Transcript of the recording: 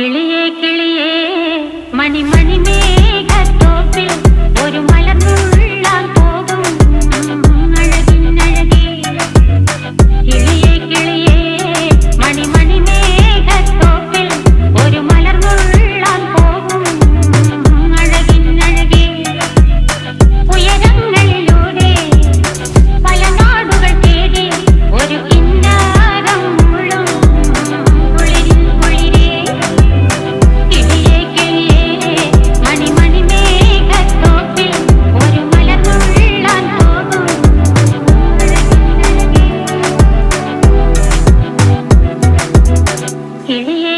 കിളിയേ കിളിയേ മണിമണി മേഘത്തോപ്പിൽ ഒരു മലർന്നുള്ളാൻ പോകും അഴകിനഴകേ. കിളിയേ കിളിയേ മണിമണി മേഘത്തോപ്പിൽ ഒരു മലർന്നുള്ളാൻ പോകും അഴകിനഴകേ. ഉയരങ്ങളിലൂടെ പല നാടുകൾ തേടി ഒരു കിന്നാരം മുള്ളും കുളിരിൻ കുളിരേ. കിളിയേ കിളിയേ മണിമണി മേഘത്തോപ്പിൽ ഒരു മലർന്നുള്ളാൻ പോകും അഴകിനഴകേ. കിളിയേ